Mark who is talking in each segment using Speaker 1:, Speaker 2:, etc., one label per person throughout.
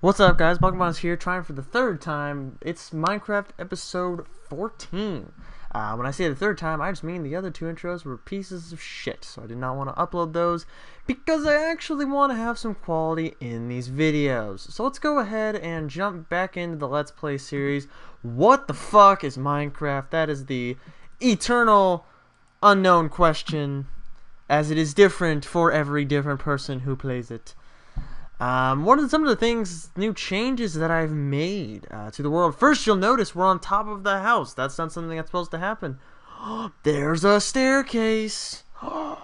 Speaker 1: What's up, guys? BlockingMars here, trying for the third time. It's Minecraft episode 14. When I say the third time, I just mean the other two intros were pieces of shit, so I did not want to upload those because I actually want to have some quality in these videos. So let's go ahead and jump back into the Let's Play series. What the fuck is Minecraft? That is the eternal unknown question, as it is different for every different person who plays it. Some of the things, new changes that I've made to the world. First, you'll notice we're on top of the house. That's not something that's supposed to happen. There's a staircase. I'm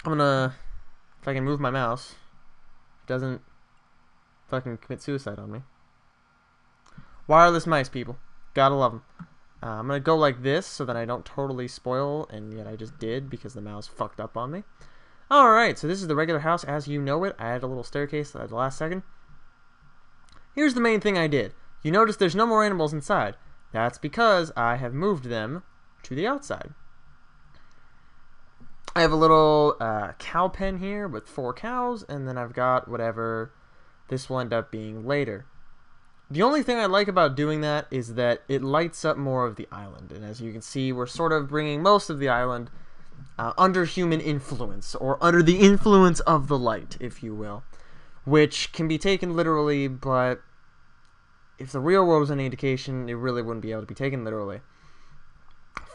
Speaker 1: gonna, if I can move my mouse, it doesn't fucking commit suicide on me. Wireless mice, people. Gotta love them. I'm gonna go like this so that I don't totally spoil, and yet I just did because the mouse fucked up on me. Alright, so this is the regular house as you know it. I added a little staircase at the last second. Here's the main thing I did. You notice there's no more animals inside. That's because I have moved them to the outside. I have a little cow pen here with 4 cows, and then I've got whatever this will end up being later. The only thing I like about doing that is that it lights up more of the island. And as you can see, we're sort of bringing most of the island under human influence, or under the influence of the light, if you will, which can be taken literally, but if the real world was any indication, it really wouldn't be able to be taken literally.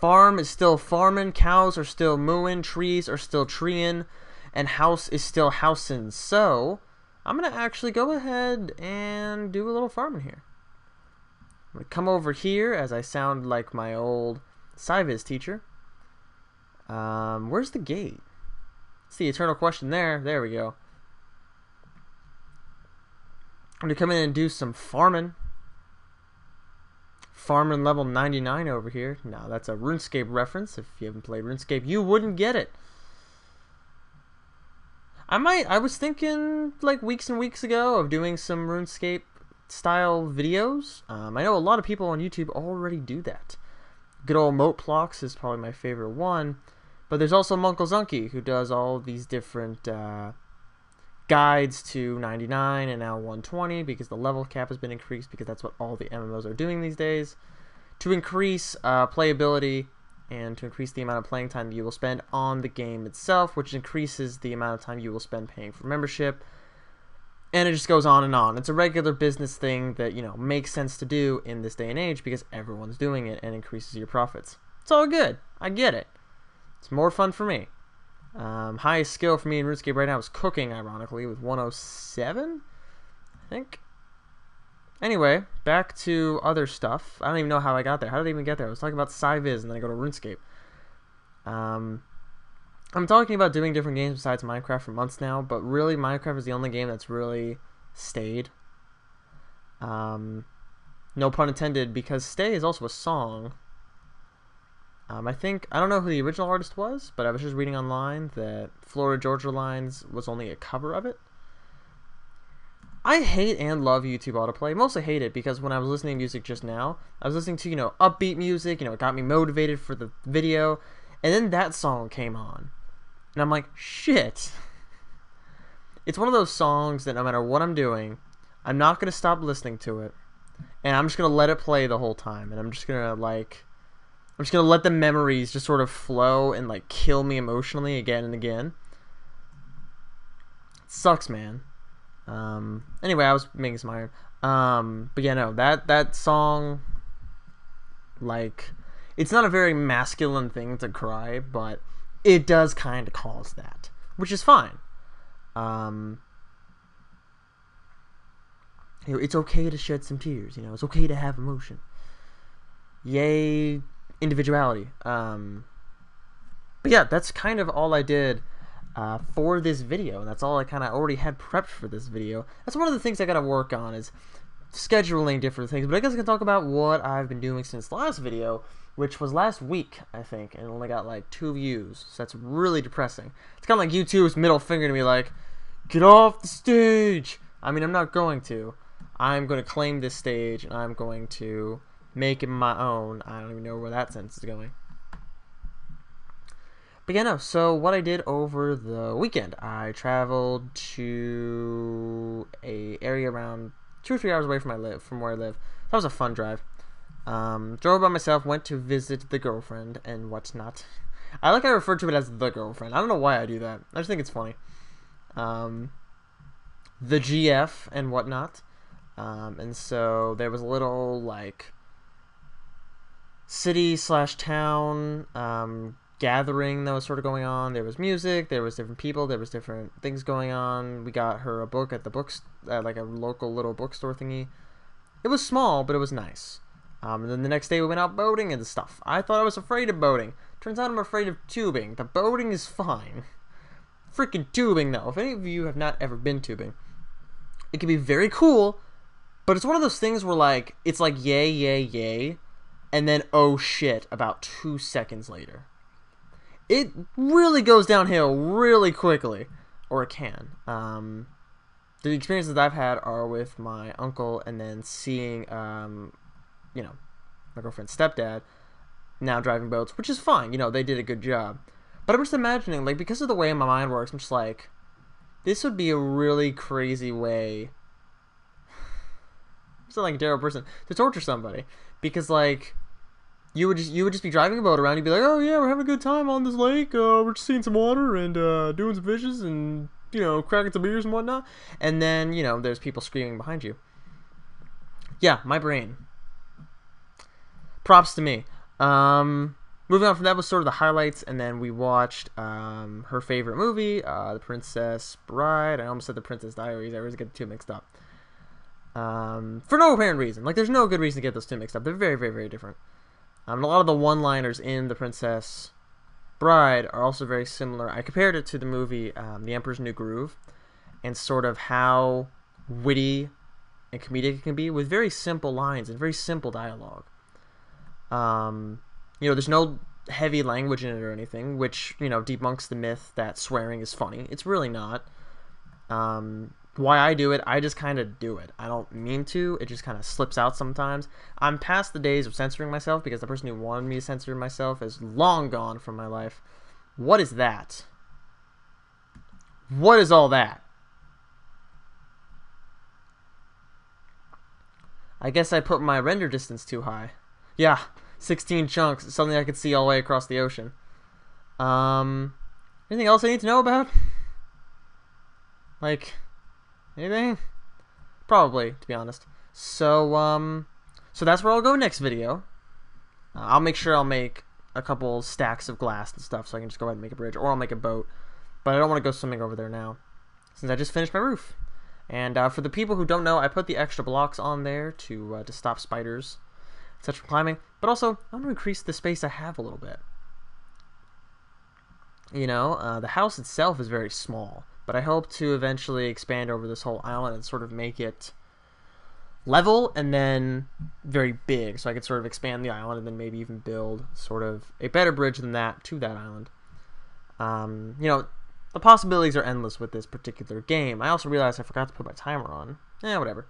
Speaker 1: Farm is still farming, cows are still mooing, trees are still treeing, and house is still housing. So I'm gonna actually go ahead and do a little farming here. I'm gonna come over here as I sound like my old Sci-Viz teacher. Where's the gate? It's the eternal question there. There we go. I'm gonna come in and do some farming. Farming level 99 over here. Now that's a RuneScape reference. If you haven't played RuneScape, you wouldn't get it. I was thinking like weeks and weeks ago of doing some RuneScape style videos. I know a lot of people on YouTube already do that. Good old Moteplox is probably my favorite one. But there's also Munkle Zunky, who does all these different guides to 99 and now 120 because the level cap has been increased, because that's what all the MMOs are doing these days, to increase playability and to increase the amount of playing time that you will spend on the game itself, which increases the amount of time you will spend paying for membership. And it just goes on and on. It's a regular business thing that, you know, makes sense to do in this day and age because everyone's doing it and increases your profits. It's all good. I get it. It's more fun for me. Highest skill for me in RuneScape right now is cooking, ironically, with 107, I think. Anyway, back to other stuff. I don't even know how I got there. How did I even get there? I was talking about Sci-Viz and then I go to RuneScape. I'm talking about doing different games besides Minecraft for months now, but really Minecraft is the only game that's really stayed. No pun intended, because Stay is also a song. I don't know who the original artist was, but I was just reading online that Florida Georgia Lines was only a cover of it. I hate and love YouTube autoplay. Mostly hate it because when I was listening to music just now, I was listening to, you know, upbeat music, you know, it got me motivated for the video, and then that song came on. And I'm like, shit. It's one of those songs that no matter what I'm doing, I'm not going to stop listening to it, and I'm just going to let it play the whole time, and I'm just going to let the memories just sort of flow and like kill me emotionally again and again. It sucks, man. Anyway, I was making some iron. But yeah, no, that song, like, it's not a very masculine thing to cry, but it does kind of cause that, which is fine. You know, it's okay to shed some tears. You know, it's okay to have emotion. Yay, individuality. But yeah, that's kind of all I did for this video, and that's all I kind of already had prepped for this video. That's one of the things I gotta work on, is scheduling different things. But I guess I can talk about what I've been doing since the last video, which was last week, I think, and it only got like 2 views, so that's really depressing. It's kind of like YouTube's middle finger to me, like, get off the stage. I mean, I'm not going to. I'm going to claim this stage, and I'm going to make it my own. I don't even know where that sentence is going. But yeah, no, so what I did over the weekend, I traveled to area around 2 or 3 hours away from where I live. That was a fun drive. Drove by myself, went to visit the girlfriend and whatnot. I refer to it as the girlfriend. I don't know why I do that. I just think it's funny. The GF and whatnot. And so there was a little, like, city/town gathering that was sort of going on. There was music, there was different people, there was different things going on. We got her a book at the like a local little bookstore thingy. It was small, but it was nice. And then the next day we went out boating and stuff. I thought I was afraid of boating. Turns out I'm afraid of tubing. The boating is fine. Freaking tubing, though. If any of you have not ever been tubing, it can be very cool, but it's one of those things where, like, it's like yay, yay, yay, and then oh shit about 2 seconds later. It really goes downhill really quickly. Or it can. The experiences that I've had are with my uncle and then seeing, you know, my girlfriend's stepdad now driving boats, which is fine. You know, they did a good job. But I'm just imagining, like, because of the way my mind works, I'm just like, this would be a really crazy way, I sound like a terrible person, to torture somebody. Because, like, you would just be driving a boat around, you'd be like, oh yeah, we're having a good time on this lake, we're just seeing some water and doing some fishes and, you know, cracking some beers and whatnot. And then, you know, there's people screaming behind you. Yeah, my brain. Props to me. Moving on from that was sort of the highlights, and then we watched her favorite movie, The Princess Bride. I almost said The Princess Diaries. I always get the two mixed up. For no apparent reason. Like, there's no good reason to get those two mixed up. They're very, very, very different. And a lot of the one-liners in The Princess Bride are also very similar. I compared it to the movie The Emperor's New Groove, and sort of how witty and comedic it can be with very simple lines and very simple dialogue. You know, there's no heavy language in it or anything, which, you know, debunks the myth that swearing is funny. It's really not. Why I do it, I just kind of do it. I don't mean to. It just kind of slips out sometimes. I'm past the days of censoring myself because the person who wanted me to censor myself is long gone from my life. What is that? What is all that? I guess I put my render distance too high. Yeah, 16 chunks. Something I could see all the way across the ocean. Anything else I need to know about? Like, anything? Probably, to be honest. So that's where I'll go next video. I'll make sure I'll make a couple stacks of glass and stuff so I can just go ahead and make a bridge. Or I'll make a boat. But I don't want to go swimming over there now, since I just finished my roof. And for the people who don't know, I put the extra blocks on there to stop spiders, etc. from climbing. But also, I want to increase the space I have a little bit. You know, the house itself is very small, but I hope to eventually expand over this whole island and sort of make it level and then very big, so I could sort of expand the island and then maybe even build sort of a better bridge than that to that island. You know, the possibilities are endless with this particular game. I also realized I forgot to put my timer on. Whatever.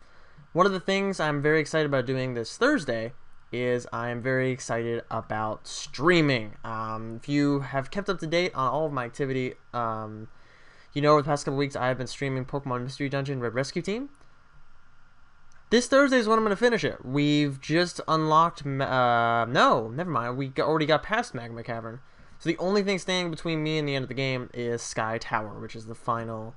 Speaker 1: One of the things I'm very excited about doing this Thursday is I'm very excited about streaming. If you have kept up to date on all of my activity, you know over the past couple weeks I have been streaming Pokemon Mystery Dungeon Red Rescue Team. This Thursday is when I'm going to finish it. We've just unlocked... no, never mind. We already got past Magma Cavern. So the only thing standing between me and the end of the game is Sky Tower, which is the final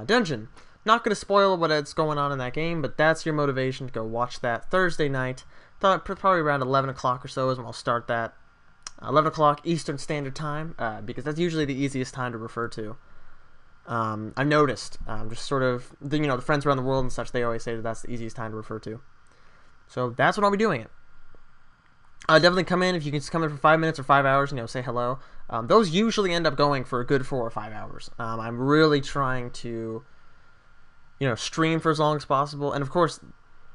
Speaker 1: dungeon. Not going to spoil what's going on in that game, but that's your motivation to go watch that Thursday night. Thought probably around 11 o'clock or so is when I'll start that. 11 o'clock Eastern Standard Time, because that's usually the easiest time to refer to. I've noticed, just sort of, you know, the friends around the world and such, they always say that that's the easiest time to refer to. So that's when I'll be doing it. Definitely come in. If you can just come in for 5 minutes or 5 hours, you know, say hello. Those usually end up going for a good 4 or 5 hours. I'm really trying to, you know, stream for as long as possible. And of course,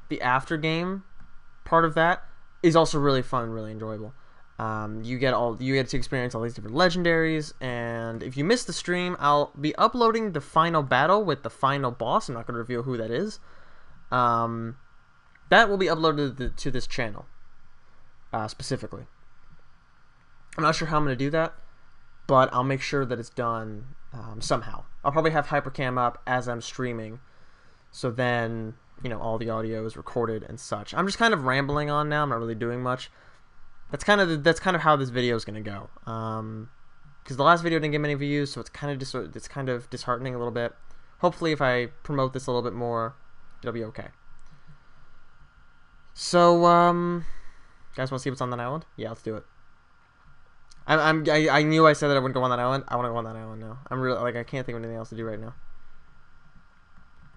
Speaker 1: the after game part of that is also really fun and really enjoyable. You get to experience all these different legendaries, and if you miss the stream, I'll be uploading the final battle with the final boss. I'm not going to reveal who that is. That will be uploaded to this channel, specifically. I'm not sure how I'm going to do that, but I'll make sure that it's done somehow. I'll probably have Hypercam up as I'm streaming. So then, you know, all the audio is recorded and such. I'm just kind of rambling on now. I'm not really doing much. That's kind of how this video is gonna go. Because the last video didn't get many views, so it's kind of disheartening a little bit. Hopefully, if I promote this a little bit more, it'll be okay. So, guys, want to see what's on that island? Yeah, let's do it. I knew I said that I wouldn't go on that island. I want to go on that island now. I'm really like I can't think of anything else to do right now.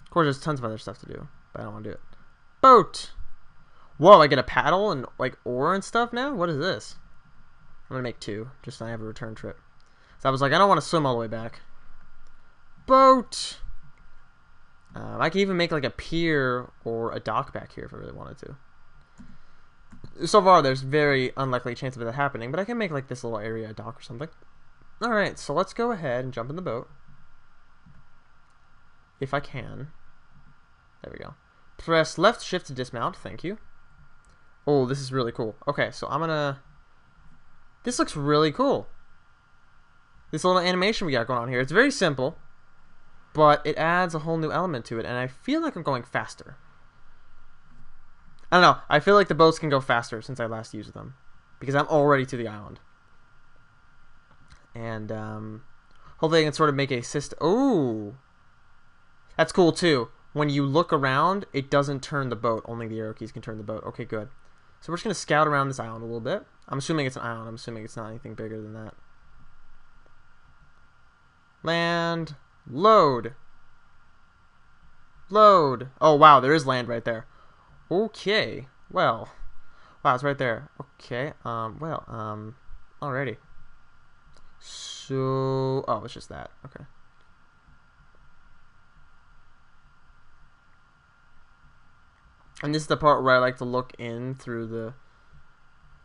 Speaker 1: Of course, there's tons of other stuff to do, but I don't want to do it. Boat. Whoa, I get a paddle and like oar and stuff now. What is this? I'm gonna make 2, just so I have a return trip. So I was like, I don't want to swim all the way back. Boat. I could even make like a pier or a dock back here if I really wanted to. So far, there's very unlikely chance of that happening, but I can make like this little area a dock or something. Alright, so let's go ahead and jump in the boat. If I can. There we go. Press left shift to dismount, thank you. Oh, this is really cool. Okay, so I'm gonna... This looks really cool. This little animation we got going on here. It's very simple, but it adds a whole new element to it, and I feel like I'm going faster. I don't know. I feel like the boats can go faster since I last used them, because I'm already to the island. And hopefully I can sort of make a system. Oh, that's cool too. When you look around, it doesn't turn the boat. Only the arrow keys can turn the boat. Okay, good. So we're just gonna scout around this island a little bit. I'm assuming it's an island. I'm assuming it's not anything bigger than that. Land. Load. Load. Oh wow, there is land right there. Okay. Well. Wow, it's right there. Okay. Alrighty. So, oh, it's just that. Okay. And this is the part where I like to look in through the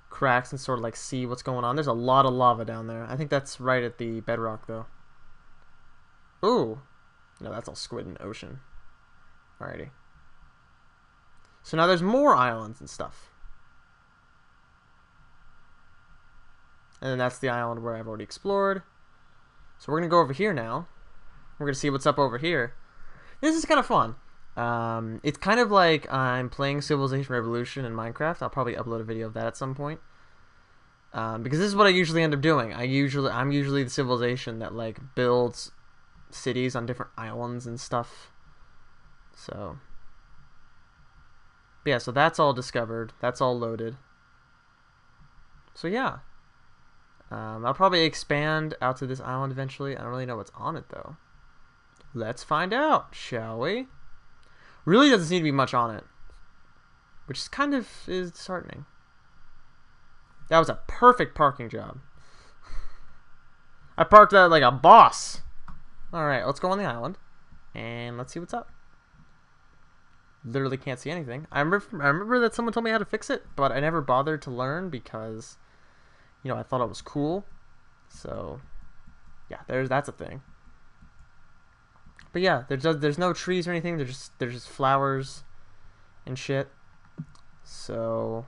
Speaker 1: cracks and sort of like see what's going on. There's a lot of lava down there. I think that's right at the bedrock though. Ooh. No, that's all squid in the ocean. Alrighty. So now there's more islands and stuff. And then that's the island where I've already explored. So we're going to go over here now. We're going to see what's up over here. This is kind of fun. It's kind of like I'm playing Civilization Revolution in Minecraft. I'll probably upload a video of that at some point. Because this is what I usually end up doing. I'm usually the civilization that like builds cities on different islands and stuff. So yeah, so that's all discovered. That's all loaded. So yeah. I'll probably expand out to this island eventually. I don't really know what's on it though. Let's find out, shall we? Really doesn't seem to be much on it, which is kind of disheartening. That was a perfect parking job. I parked that like a boss. Alright, let's go on the island and let's see what's up. Literally can't see anything. I remember that someone told me how to fix it, but I never bothered to learn because, you know, I thought it was cool. So yeah, that's a thing. But yeah, there's no trees or anything. There's just flowers and shit. So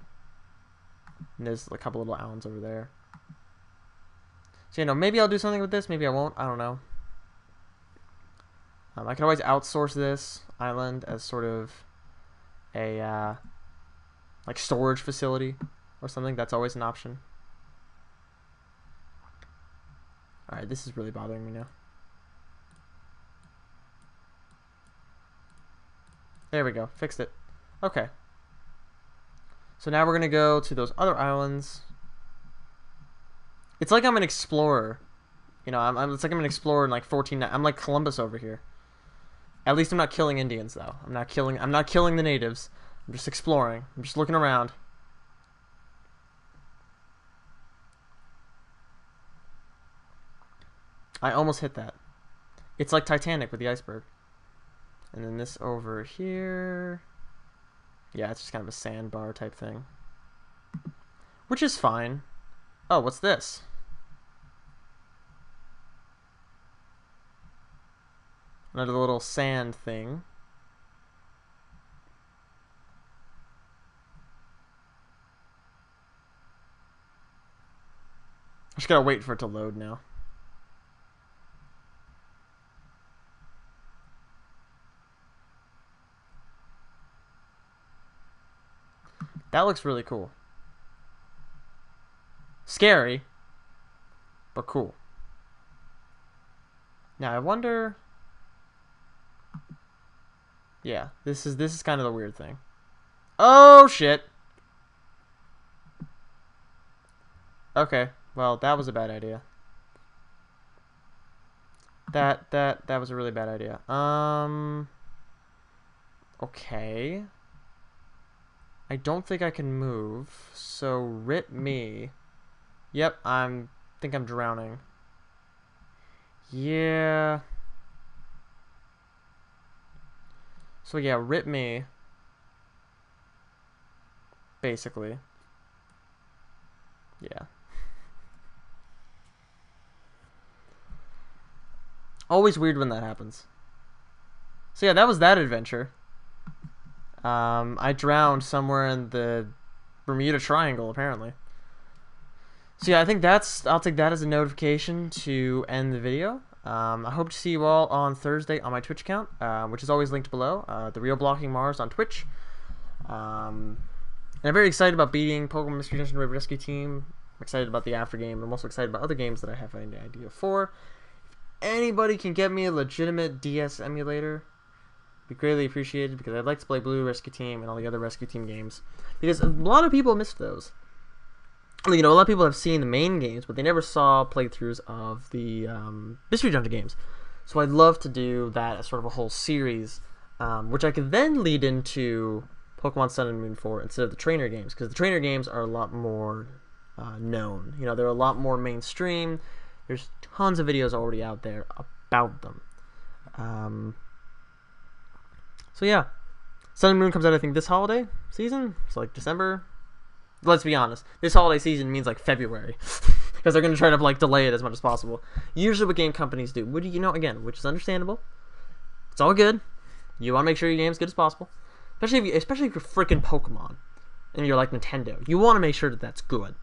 Speaker 1: and there's a couple little islands over there. So you know, maybe I'll do something with this. Maybe I won't. I don't know. I can always outsource this island as sort of a like storage facility or something. That's always an option. Alright, this is really bothering me now. There we go. Fixed it. Okay. So now we're going to go to those other islands. It's like I'm an explorer. You know, it's like I'm an explorer in like 14... I'm like Columbus over here. At least I'm not killing Indians, though. I'm not killing the natives. I'm just exploring. I'm just looking around. I almost hit that. It's like Titanic with the iceberg. And then this over here. Yeah, it's just kind of a sandbar type thing. Which is fine. Oh, what's this? Another little sand thing. I just gotta wait for it to load now. That looks really cool. Scary, but cool. Now I wonder. Yeah, this is kind of the weird thing. Oh shit. Okay, well that was a bad idea. That was a really bad idea. Okay. I don't think I can move, so rip me. Yep, think I'm drowning. Yeah. So yeah, rip me. Basically. Yeah. Always weird when that happens. So yeah, that was that adventure. I drowned somewhere in the Bermuda Triangle, apparently. So yeah, I think I'll take that as a notification to end the video. I hope to see you all on Thursday on my Twitch account, which is always linked below. The real BlockingMars on Twitch. And I'm very excited about beating Pokemon Mystery Dungeon Raid Rescue Team. I'm excited about the after game. I'm also excited about other games that I have any idea for. If anybody can get me a legitimate DS emulator, be greatly appreciated, because I'd like to play Blue Rescue Team and all the other Rescue Team games, because a lot of people missed those. You know, a lot of people have seen the main games, but they never saw playthroughs of the Mystery Dungeon games. So I'd love to do that as sort of a whole series, which I could then lead into Pokemon Sun and Moon 4 instead of the trainer games, because the trainer games are a lot more known. You know, they're a lot more mainstream. There's tons of videos already out there about them. So yeah, Sun and Moon comes out, I think, this holiday season. So like December. Let's be honest, this holiday season means like February, because they're going to try to like delay it as much as possible. Usually what game companies do, which, you know, again, which is understandable. It's all good. You want to make sure your game's good as possible, especially if you're freaking Pokemon and you're like Nintendo. You want to make sure that that's good,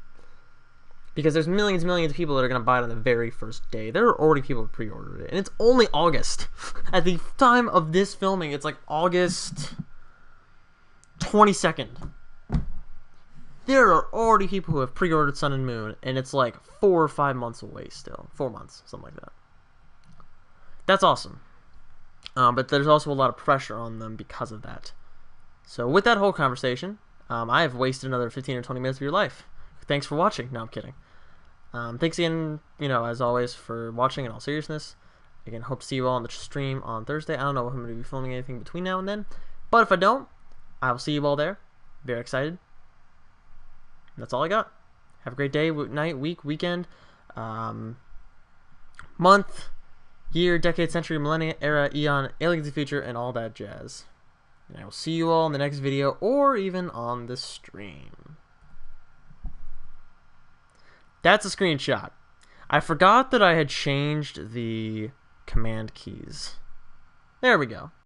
Speaker 1: because there's millions and millions of people that are going to buy it on the very first day. There are already people who pre-ordered it, and it's only August. At the time of this filming, it's like August 22nd. There are already people who have pre-ordered Sun and Moon, and it's like 4 or 5 months away still. 4 months, something like that. That's awesome. But there's also a lot of pressure on them because of that. So with that whole conversation, I have wasted another 15 or 20 minutes of your life. Thanks for watching. No, I'm kidding. Thanks again, you know, as always, for watching in all seriousness. Again, hope to see you all on the stream on Thursday. I don't know if I'm going to be filming anything between now and then, but if I don't, I will see you all there. Very excited. That's all I got. Have a great day, night, week, weekend, month, year, decade, century, millennia, era, eon, aliens of the future, and all that jazz. And I will see you all in the next video, or even on the stream. That's a screenshot. I forgot that I had changed the command keys. There we go.